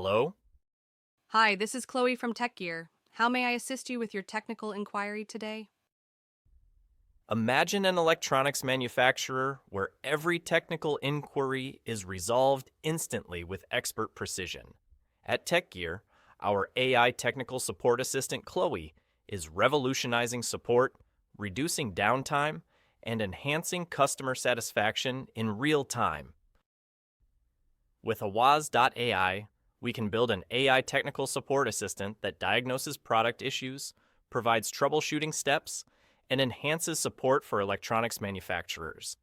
Hello? Hi, this is Chloe from Tech Gear. How may I assist you with your technical inquiry today? Imagine an electronics manufacturer where every technical inquiry is resolved instantly with expert precision. At Tech Gear, our AI technical support assistant Chloe is revolutionizing support, reducing downtime, and enhancing customer satisfaction in real time. With Awaz.ai, we can build an AI technical support assistant that diagnoses product issues, provides troubleshooting steps, and enhances support for electronics manufacturers.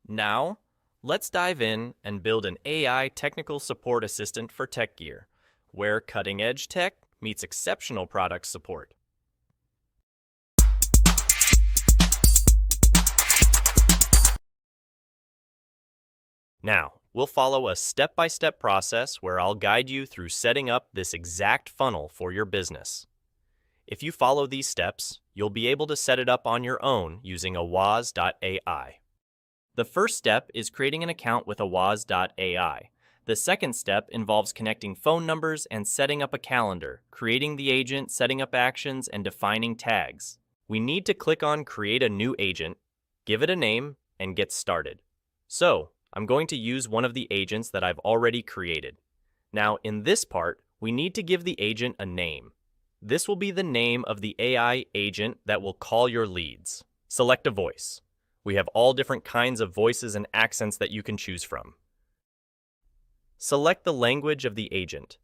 Now, let's dive in and build an AI technical support assistant for Tech Gear, where cutting-edge tech meets exceptional product support. Now, we'll follow a step-by-step process where I'll guide you through setting up this exact funnel for your business. If you follow these steps, you'll be able to set it up on your own using Awaz.ai. The first step is creating an account with Awaz.ai. The second step involves connecting phone numbers and setting up a calendar, creating the agent, setting up actions, and defining tags. We need to click on Create a New Agent, give it a name, and get started. So, I'm going to use one of the agents that I've already created. Now, in this part, we need to give the agent a name. This will be the name of the AI agent that will call your leads. Select a voice. We have all different kinds of voices and accents that you can choose from. Select the language of the agent.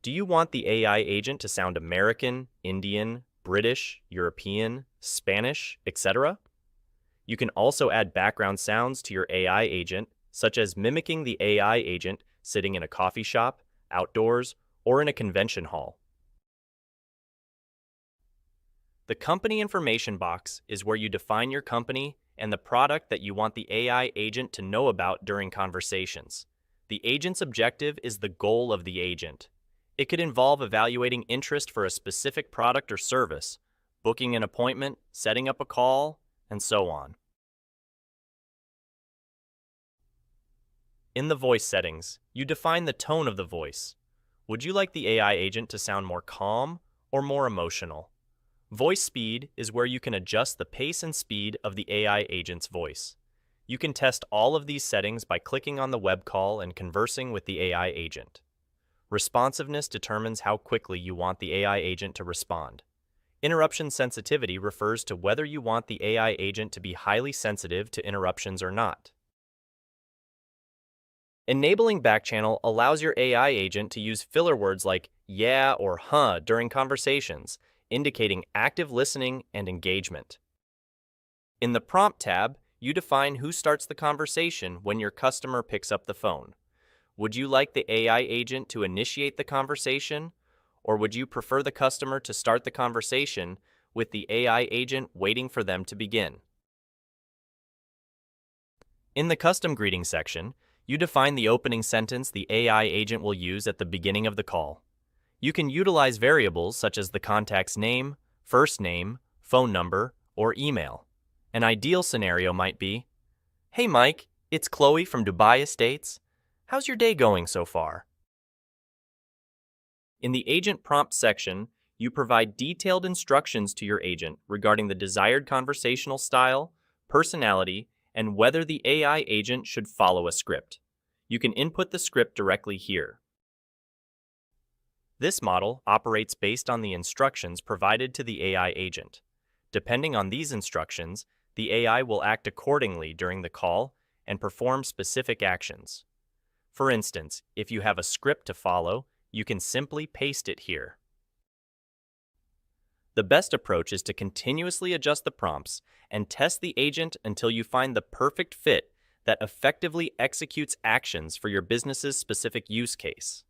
Do you want the AI agent to sound American, Indian, British, European, Spanish, etc.? You can also add background sounds to your AI agent, such as mimicking the AI agent sitting in a coffee shop, outdoors, or in a convention hall. The company information box is where you define your company and the product that you want the AI agent to know about during conversations. The agent's objective is the goal of the agent. It could involve evaluating interest for a specific product or service, booking an appointment, setting up a call, and so on. In the voice settings, you define the tone of the voice. Would you like the AI agent to sound more calm or more emotional? Voice speed is where you can adjust the pace and speed of the AI agent's voice. You can test all of these settings by clicking on the web call and conversing with the AI agent. Responsiveness determines how quickly you want the AI agent to respond. Interruption sensitivity refers to whether you want the AI agent to be highly sensitive to interruptions or not. Enabling backchannel allows your AI agent to use filler words like yeah or huh during conversations, indicating active listening and engagement. In the Prompt tab, you define who starts the conversation when your customer picks up the phone. Would you like the AI agent to initiate the conversation, or would you prefer the customer to start the conversation with the AI agent waiting for them to begin? In the Custom Greeting section, you define the opening sentence the AI agent will use at the beginning of the call. You can utilize variables such as the contact's name, first name, phone number, or email. An ideal scenario might be, "Hey Mike, it's Chloe from Dubai Estates. How's your day going so far?" In the Agent Prompt section, you provide detailed instructions to your agent regarding the desired conversational style, personality, and whether the AI agent should follow a script. You can input the script directly here. This model operates based on the instructions provided to the AI agent. Depending on these instructions, the AI will act accordingly during the call and perform specific actions. For instance, if you have a script to follow, you can simply paste it here. The best approach is to continuously adjust the prompts and test the agent until you find the perfect fit that effectively executes actions for your business's specific use case.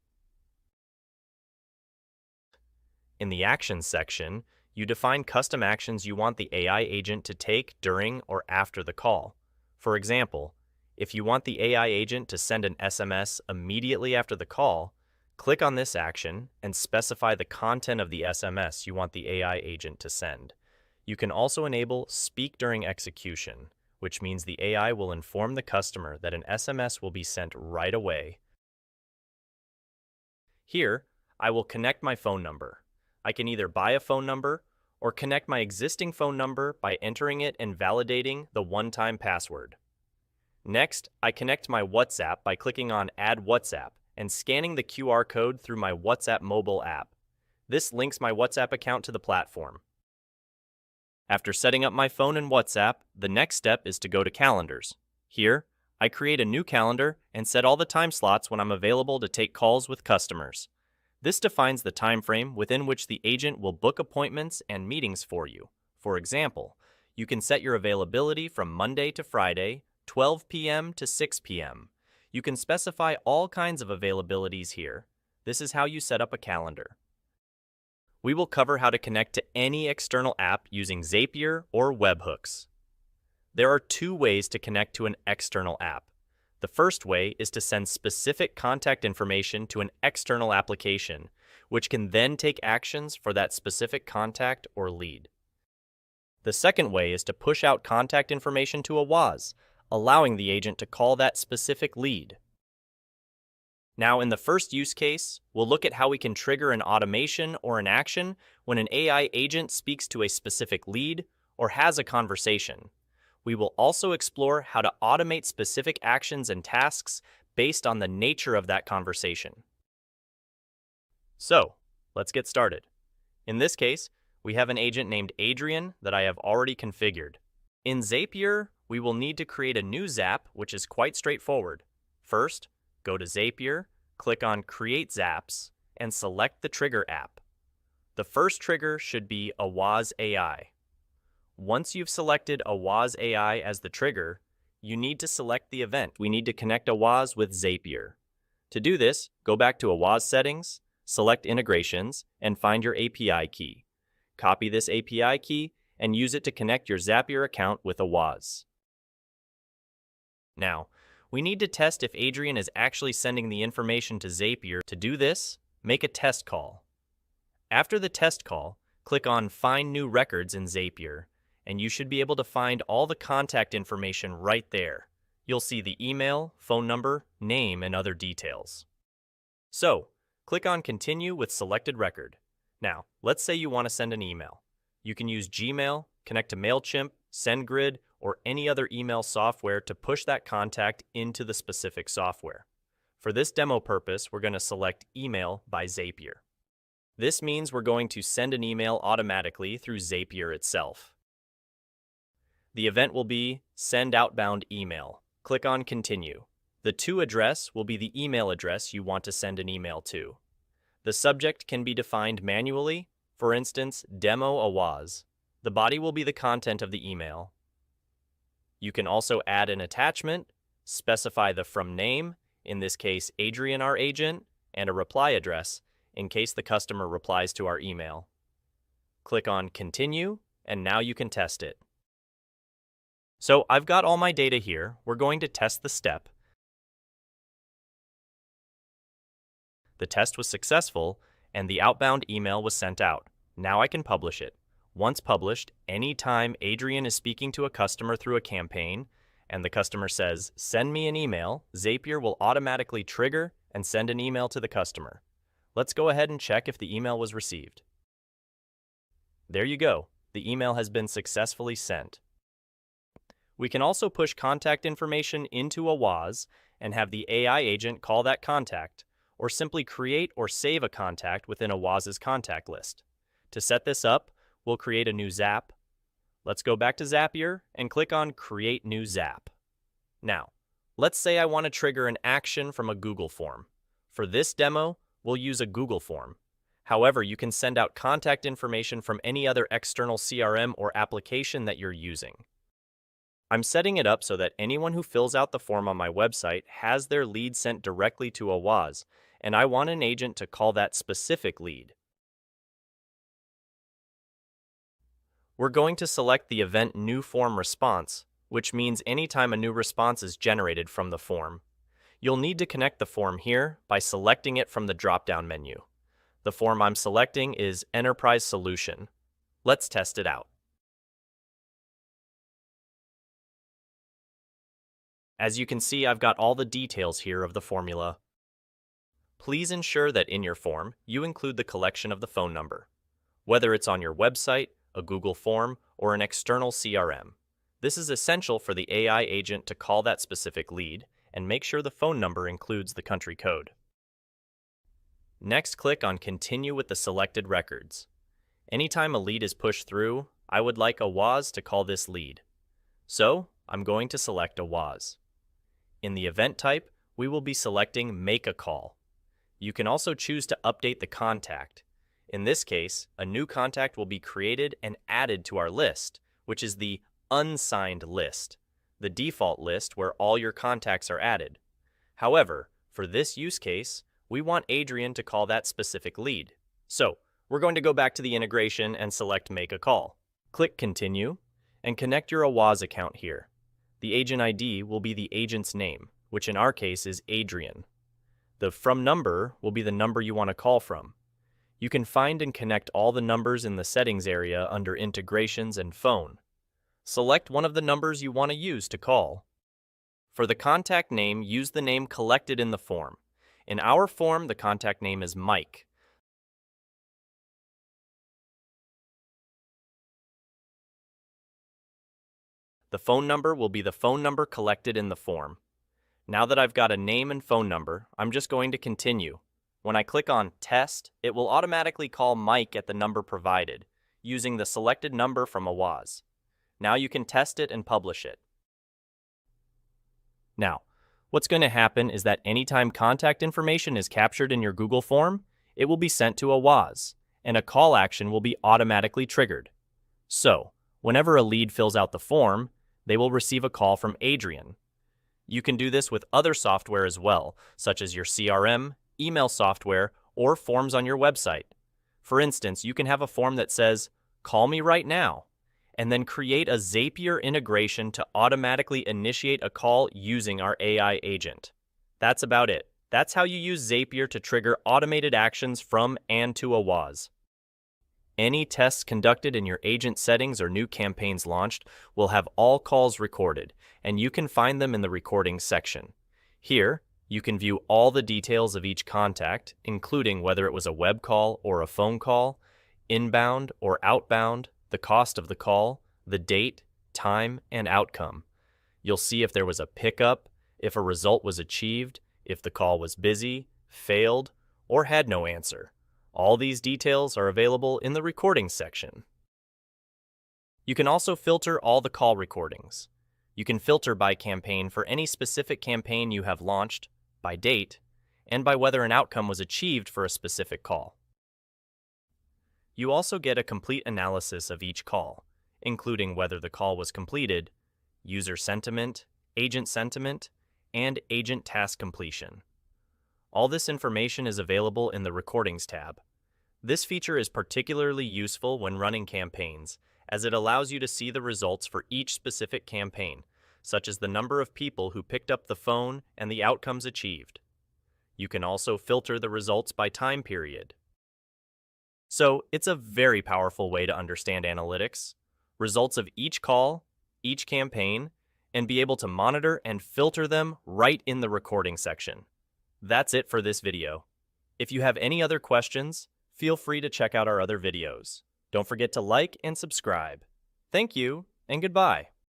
In the Actions section, you define custom actions you want the AI agent to take during or after the call. For example, if you want the AI agent to send an SMS immediately after the call, click on this action and specify the content of the SMS you want the AI agent to send. You can also enable Speak During Execution, which means the AI will inform the customer that an SMS will be sent right away. Here, I will connect my phone number. I can either buy a phone number or connect my existing phone number by entering it and validating the one-time password. Next, I connect my WhatsApp by clicking on Add WhatsApp and scanning the QR code through my WhatsApp mobile app. This links my WhatsApp account to the platform. After setting up my phone and WhatsApp, the next step is to go to Calendars. Here, I create a new calendar and set all the time slots when I'm available to take calls with customers. This defines the time frame within which the agent will book appointments and meetings for you. For example, you can set your availability from Monday to Friday, 12 p.m. to 6 p.m. You can specify all kinds of availabilities here. This is how you set up a calendar. We will cover how to connect to any external app using Zapier or webhooks. There are two ways to connect to an external app. The first way is to send specific contact information to an external application, which can then take actions for that specific contact or lead. The second way is to push out contact information to a WAS, allowing the agent to call that specific lead. Now, in the first use case, we'll look at how we can trigger an automation or an action when an AI agent speaks to a specific lead or has a conversation. We will also explore how to automate specific actions and tasks based on the nature of that conversation. So, let's get started. In this case, we have an agent named Adrian that I have already configured. In Zapier, we will need to create a new Zap, which is quite straightforward. First, go to Zapier, click on Create Zaps, and select the trigger app. The first trigger should be Awaz AI. Once you've selected Awaz AI as the trigger, you need to select the event. We need to connect Awaz with Zapier. To do this, go back to Awaz Settings, select Integrations, and find your API key. Copy this API key and use it to connect your Zapier account with Awaz. Now, we need to test if Adrian is actually sending the information to Zapier. To do this, make a test call. After the test call, click on Find New Records in Zapier, and you should be able to find all the contact information right there. You'll see the email, phone number, name, and other details. So, click on Continue with selected record. Now, let's say you want to send an email. You can use Gmail, connect to MailChimp, SendGrid, or any other email software to push that contact into the specific software. For this demo purpose, we're going to select Email by Zapier. This means we're going to send an email automatically through Zapier itself. The event will be Send Outbound Email. Click on Continue. The to address will be the email address you want to send an email to. The subject can be defined manually, for instance, Demo Awaz. The body will be the content of the email. You can also add an attachment, specify the from name, in this case Adrian our agent, and a reply address, in case the customer replies to our email. Click on Continue, and now you can test it. So I've got all my data here. We're going to test the step. The test was successful, and the outbound email was sent out. Now I can publish it. Once published, anytime Adrian is speaking to a customer through a campaign, and the customer says, "Send me an email," Zapier will automatically trigger and send an email to the customer. Let's go ahead and check if the email was received. There you go. The email has been successfully sent. We can also push contact information into Awaz and have the AI agent call that contact, or simply create or save a contact within Awaz's contact list. To set this up, we'll create a new Zap. Let's go back to Zapier and click on Create New Zap. Now, let's say I want to trigger an action from a Google form. For this demo, we'll use a Google form. However, you can send out contact information from any other external CRM or application that you're using. I'm setting it up so that anyone who fills out the form on my website has their lead sent directly to Awaz, and I want an agent to call that specific lead. We're going to select the event New Form Response, which means anytime a new response is generated from the form. You'll need to connect the form here by selecting it from the drop-down menu. The form I'm selecting is Enterprise Solution. Let's test it out. As you can see, I've got all the details here of the formula. Please ensure that in your form, you include the collection of the phone number, whether it's on your website, a Google form, or an external CRM. This is essential for the AI agent to call that specific lead and make sure the phone number includes the country code. Next, click on Continue with the selected records. Anytime a lead is pushed through, I would like a WAS to call this lead. So, I'm going to select a WAS. In the event type, we will be selecting Make a Call. You can also choose to update the contact. In this case, a new contact will be created and added to our list, which is the unsigned list, the default list where all your contacts are added. However, for this use case, we want Adrian to call that specific lead. So, we're going to go back to the integration and select Make a Call. Click Continue and connect your AWAS account here. The agent ID will be the agent's name, which in our case is Adrian. The From number will be the number you want to call from. You can find and connect all the numbers in the settings area under Integrations and Phone. Select one of the numbers you want to use to call. For the contact name, use the name collected in the form. In our form, the contact name is Mike. The phone number will be the phone number collected in the form. Now that I've got a name and phone number, I'm just going to continue. When I click on Test, it will automatically call Mike at the number provided, using the selected number from AWAS. Now you can test it and publish it. Now, what's going to happen is that anytime contact information is captured in your Google form, it will be sent to AWAS, and a call action will be automatically triggered. So, whenever a lead fills out the form, they will receive a call from Adrian. You can do this with other software as well, such as your CRM, email software, or forms on your website. For instance, you can have a form that says, "Call me right now," and then create a Zapier integration to automatically initiate a call using our AI agent. That's about it. That's how you use Zapier to trigger automated actions from and to AWAS. Any tests conducted in your agent settings or new campaigns launched will have all calls recorded, and you can find them in the recordings section. Here, you can view all the details of each contact, including whether it was a web call or a phone call, inbound or outbound, the cost of the call, the date, time, and outcome. You'll see if there was a pickup, if a result was achieved, if the call was busy, failed, or had no answer. All these details are available in the recordings section. You can also filter all the call recordings. You can filter by campaign for any specific campaign you have launched, by date, and by whether an outcome was achieved for a specific call. You also get a complete analysis of each call, including whether the call was completed, user sentiment, and agent task completion. All this information is available in the Recordings tab. This feature is particularly useful when running campaigns, as it allows you to see the results for each specific campaign, such as the number of people who picked up the phone and the outcomes achieved. You can also filter the results by time period. So, it's a very powerful way to understand analytics, results of each call, each campaign, and be able to monitor and filter them right in the recording section. That's it for this video. If you have any other questions, feel free to check out our other videos. Don't forget to like and subscribe. Thank you, and goodbye.